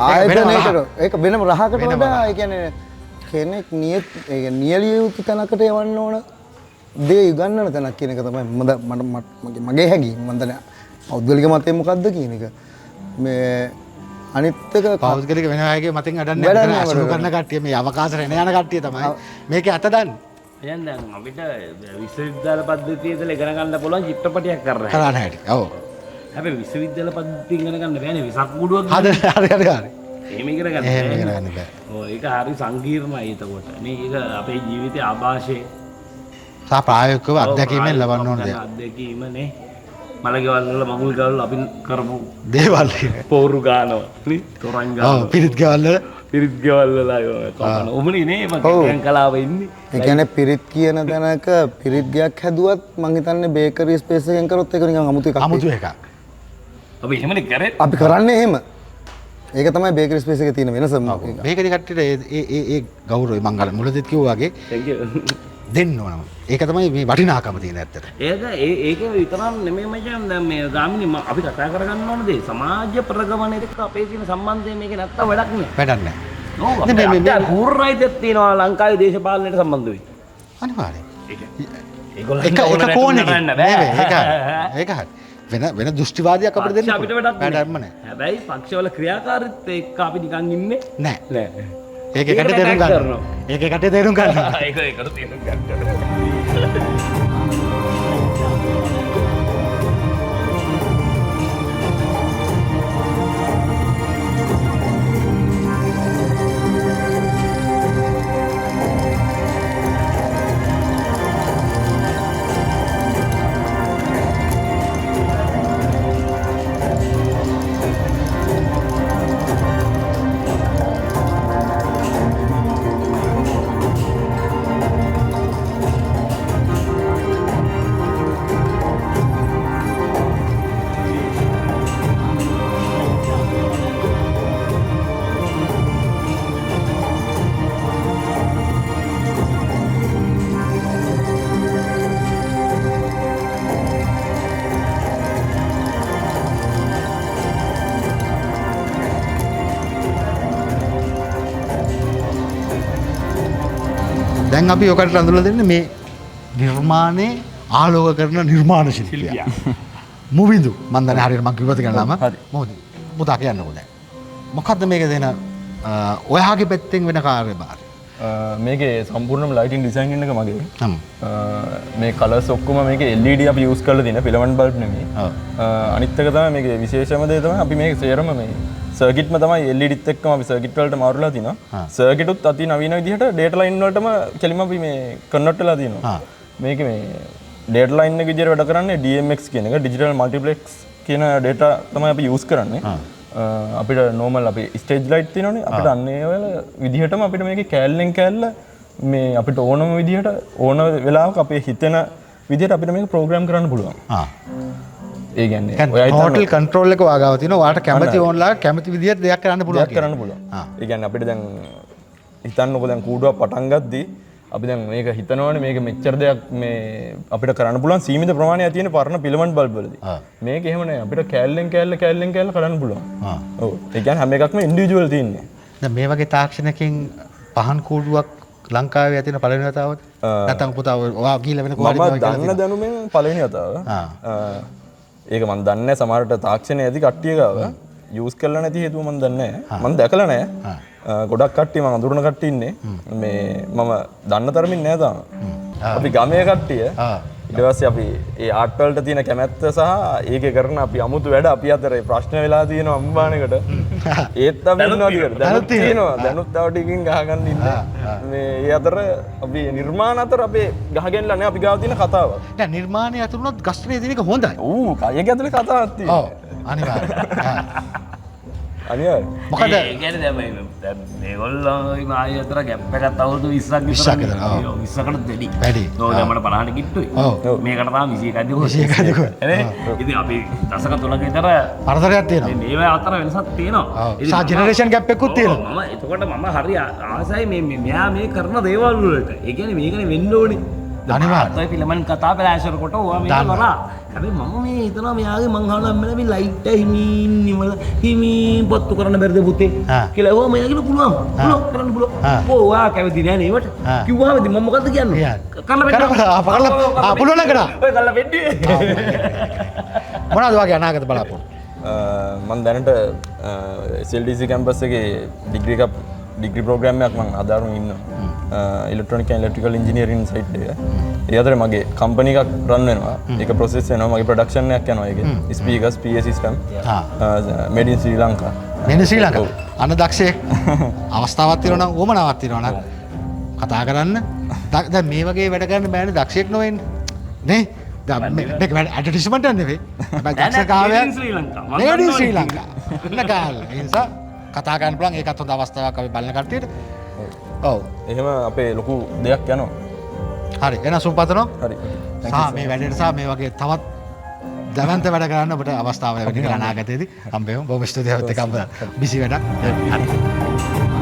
Speaker 5: ආයතනයකට ඒක වෙනම රහකට වඩා ඒ කියන්නේ කෙනෙක් නියලිය යුතු තැනකට යවන්න ඕන දේ ඉගන්නන තැනක් කියන එක තමයි මගේ හැඟීම මම දන්නේ පෞද්ගලික මතය මොකද්ද කියන එක මේ අනිත් එක
Speaker 1: පෞද්ගලික වෙන අයගේ මතින් අඩන්නේ
Speaker 5: වැඩක්
Speaker 1: මෙතන
Speaker 5: නෑ
Speaker 1: අසුරු
Speaker 5: වැඩක්
Speaker 1: කරන කට්ටිය මේ අවකාශ රැන යන කට්ටිය තමයි මේකේ අත දන්නේ.
Speaker 4: දැන් අපිට විශ්වවිද්‍යාල පද්ධතිය ඉඳලා ඉගෙන ගන්න පුළුවන් චිත්‍රපටයක් කරන්න.
Speaker 1: කරන්න හැටි. ඔව්.
Speaker 4: හැබැයි විශ්වවිද්‍යාල පද්ධතිය ඉගෙන ගන්න බෑනේ විසක් කුඩුවක්.
Speaker 1: හරි.
Speaker 4: එහෙම ඉගෙන ගන්න
Speaker 1: එහෙම
Speaker 4: බෑ.
Speaker 1: ඉගෙන ගන්න බෑ.
Speaker 4: ඔව් ඒක හරි සංකීර්ණයි එතකොට. මේක අපේ ජීවිතයේ ආభాෂයේ
Speaker 1: සා ප්‍රායෝගිකව අත්දැකීමෙන් ලබන්න ඕන දෙයක්.
Speaker 4: අත්දැකීමනේ. මලගෙවල් වල මගුල් ගවල් අපි කරමු
Speaker 1: දේවල්.
Speaker 4: පෝරු ගානවා නේ තොරන්
Speaker 1: ඔව්
Speaker 4: ගානවා
Speaker 1: පිරිත් ගෙවල් වල
Speaker 4: පිරිත් ගෙවල් වල කපන උඹනේ නේ මම කලාව ඉන්නේ
Speaker 5: ඒ කියන්නේ පිරිත් කියන තැනක පිරිත් ගයක් හැදුවත් මං හිතන්නේ බේකරි ස්පේස් එකෙන් කරොත් ඒක නිකන් අමුතු එකක්.
Speaker 1: අමුතු එකක්.
Speaker 4: අපි එහෙමනේ කරේ
Speaker 5: අපි කරන්නේ එහෙම. ඒක තමයි බේකරි ස්පේස් එකේ තියෙන වෙනස.
Speaker 1: මේකේ කට්ටියට ඒ ගෞරවය මං අර මුලදෙත් කිව්වා වගේ
Speaker 4: thank you
Speaker 1: දෙන්න ඕනම. ඒක තමයි මේ වටිනාකම තියෙන ඇත්තට.
Speaker 4: ඒක විතරක් නෙමෙයි මචං දැන් මේ ගාමිණී අපි කතා කරගන්න ඕන දේ සමාජ ප්‍රගමනයට අපේ තියෙන සම්බන්ධය මේක නැත්තම් වැඩක් නෑ.
Speaker 1: වැඩක් නෑ.
Speaker 4: ඔව් මේ පූර්ණයිතයක් තියෙනවා ලංකාවේ දේශපාලනයට සම්බන්ධ වෙයි.
Speaker 1: අනිවාර්යයෙන්.
Speaker 4: ඒගොල්ලෝ
Speaker 1: එක කෝණයක ඒක හරි. වෙන දෘෂ්ටිවාදයක් අපිට දෙන්න
Speaker 4: අපිට වැඩක්
Speaker 1: වැඩක්ම නෑ.
Speaker 4: හැබැයි පක්ෂවල ක්‍රියාකාරීත්වය එක්ක අපි නිකන් ඉන්නේ
Speaker 1: නෑ.
Speaker 4: නෑ.
Speaker 1: ඒකේ කට තේරුම් ගන්න. ඒකේ කට තේරුම් ගන්න.
Speaker 4: ඒකට තේරුම් ගන්න.
Speaker 1: දැන් අපි ඔකට අඳුරලා දෙන්නේ මේ නිර්මාණේ ආලෝක කරන නිර්මාණ ශිල්පියා. මුවිඳු මන් දන්නේ හරියට මම කිව්වද කියලා නම. මොකද පුතා කියන්නකෝ දැන්. මොකද්ද මේක දෙන ඔයාගේ පැත්තෙන් වෙන කාර්යභාරය?
Speaker 6: මේකේ සම්පූර්ණම ලයිටින් ඩිසයින් එක මගේ. මේ කලර්ස් ඔක්කොම මේකේ LED අපි යූස් කරලා තියෙන ෆිලමන්ට් බල්බ් නෙමෙයි. අනිත් එක තමයි මේකේ විශේෂම දේ තමයි අපි මේක සේරම මේ සර්කිට්ම තමයි LEDත් එක්කම අපි සර්කිට් වලට මාරුලා තිනවා. සර්කිටුත් අති නවීන විදිහට ඩේටා ලයින් වලටම කෙලිම අපි මේ කන්වර්ට් වෙලා තියෙනවා. මේකේ මේ ඩේටා ලයින් එක විදිහට වැඩ කරන්නේ DMX කියන එක ඩිජිටල් මල්ටිප්ලෙක්ස් කියන ඩේටා තමයි අපි යූස් කරන්නේ. අපිට නෝමල් අපි ස්ටේජ් ලයිට් තියෙනවනේ අපිට අන්න ඒ වල විදිහටම අපිට මේකේ කෑල්ලෙන් කෑල්ල මේ අපිට ඕනම විදිහට ඕන වෙලාවක අපේ හිතෙන විදිහට අපිට මේක ප්‍රෝග්‍රෑම් කරන්න පුළුවන්. ඒ කියන්නේ
Speaker 1: ටෝටල් කන්ට්‍රෝල් එක වාගාව තියෙනවා. ඔයාට කැමති ඕන්ලා කැමති විදිහට දෙයක් කරන්න පුළුවන්.
Speaker 6: දෙයක් කරන්න පුළුවන්. ඒ කියන්නේ අපිට දැන් හිතන්නකො දැන් කූඩුවක් පටන් ගද්දී අපි දැන් මේක හිතනවනේ මේක මෙච්චර දෙයක් මේ අපිට කරන්න පුළුවන් සීමිත ප්‍රමාණයක් තියෙන පරණ ෆිලමන්ට් බල්බ් වලදී. මේක එහෙම නෑ අපිට කෑල්ලෙන් කෑල්ල කරන්න පුළුවන්. ඔව්. ඒ කියන්නේ හැම එකක්ම ඉන්ඩිවිජුවල් තියෙන්නේ.
Speaker 1: දැන් මේ වගේ තාක්ෂණයකින් පහන් කූඩුවක් ලංකාවේ ඇතින පළවෙනි වතාවට නැත්නම් පුතා ඔයා ගිහිල්ලා වෙන කොහොමද
Speaker 6: මම දන්න දැනුමෙන් පළවෙනි වතාව. ඒක මම දන්නේ නැහැ සමහරට තාක්ෂණය ඇති කට්ටිය ගාව යූස් කරලා නැති හේතුව මම දන්නේ නැහැ. මම දැකලා නැහැ. ගොඩක් කට්ටිය මම අඳුරන කට්ටිය ඉන්නේ. මේ මම දන්න තරමින් නෑ තාම. අපි ගමේ කට්ටිය ඊට පස්සේ අපි ඒ ආර්ට් වලට තියෙන කැමැත්ත සහ ඒකේ කරන අපි අමුතු වැඩ අපි අතර ප්‍රශ්න වෙලා තියෙනවා අම්බානකට. ඒත් අපි ඉන්නවා ටිකට දැනුත් තියෙනවා. දැනුත් තව ටිකකින් ගහගන්න ඉන්නේ. මේ ඒ අතර අපි නිර්මාණ අතර අපේ ගහගෙනලා නෑ අපි ගාව තියෙන කතාවක්.
Speaker 1: දැන් නිර්මාණය අතුරුනොත් ගස්ත්‍රයේ දින එක හොඳයි.
Speaker 6: ඌ කයක ඇතුලේ කතාවක් තියෙනවා.
Speaker 1: ඔව් අනිවාර්යයෙන්.
Speaker 6: අනිවාර්යයෙන්.
Speaker 1: මොකද
Speaker 4: ඒ කියන්නේ දැන් මේගොල්ලෝ ආයෙ අතර ගැප් එකක් අවුරුදු 20ක් විතර 20කට දෙඩි.
Speaker 1: වැඩි.
Speaker 4: ඔව් දැන් මට 50ට කිට්ටුයි.
Speaker 1: ඔව්.
Speaker 4: මේකට තමයි 21ක් දුක.
Speaker 1: 21ක් දුක.
Speaker 4: ඉතින් අපි දශක 3ක විතර
Speaker 1: පරතරයක් තියෙනවා.
Speaker 4: මේවා අතර වෙනසක් තියෙනවා.
Speaker 1: ඔව්. සා ජෙනරේෂන් ගැප් එකකුත් තියෙනවා.
Speaker 4: මම එතකොට මම හරි ආසයි මේ මෙයා මේ කරන දේවල් වලට. ඒ කියන්නේ මේකනේ වෙන්න ඕනේ.
Speaker 1: අනිවාර්යයෙන්.
Speaker 4: ඔය ෆිලමන් කතා පැලෑෂර් කොට ඕවා මේක කරා. හැබැයි මම මේ හිතනවා මෙයාගේ මං අහලා මම මේ ලයිට් එක හිමින් නිමල හිමින් පොත්තු කරන්න බැරිද පුතේ කියලා ඕවා මෙයාගෙන පුළුවන් කරන්න පුළුවන්. ඔයා කැමති නෑ නේ ඒවට. කිව්වම ඉතින් මම මොකද්ද කියන්නේ? කරලා වෙන්න.
Speaker 1: කරලා පුළුවන් නේද?
Speaker 4: ඔය කරලා වෙන්නේ.
Speaker 1: මොනවද වගේ අනාගත බලාපොරොත්තු?
Speaker 6: මන් දැනට SLDC කැම්පස් එකේ ඩිග්‍රී ප්‍රෝග්‍රෑම් එකක් මම අදාරුම් ඉන්නවා ඉලෙක්ට්‍රොනික ඇන්ඩ් ඉලෙක්ට්‍රිකල් ඉන්ජිනියරින් සයිට් එක. ඒ අතරේ මගේ කම්පැනි එකක් රන් වෙනවා. ඒක ප්‍රොසෙස් වෙනවා. මගේ ප්‍රොඩක්ෂන් එකක් යනවා ඒකේ. ස්පීකර්ස් PA සිස්ටම් මේඩ් ඉන් ශ්‍රී ලංකා.
Speaker 1: මේඩ් ඉන් ශ්‍රී ලංකා. අන්න දක්ෂයෙක් අවස්ථාවක් තියෙනවා නම් ඕමනාවක් තියෙනවා නම් කතා කරන්න. දැන් මේ වගේ වැඩ කරන්න බෑනේ දක්ෂයෙක් නොවෙන්න. නේ? මේක ඇඩ්වර්ටයිස්මන්ට් එකක් නෙවෙයි. හැබැයි දක්ෂතාවය මේඩ් ඉන් ශ්‍රී ලංකා. ඉන්න කාල. ඒ නිසා කතා කරන්න පුළුවන් ඒකත් හොඳ අවස්ථාවක් අපි බලන කට්ටියට. ඔව්.
Speaker 6: එහෙම අපේ ලොකු දෙයක් යනවා.
Speaker 1: හරි. එහෙනම් සුන්පතනෝ.
Speaker 6: හරි.
Speaker 1: මේ වැඩේට සහ මේ වගේ තවත් දැවන්ත වැඩ කරන්න ඔබට අවස්ථාව ලැබෙන්න අනාගතයේදී හම්බෙමු. බොහොම ස්තුතියි ඔබත් එක්ක බිසි වැඩක්. හරි.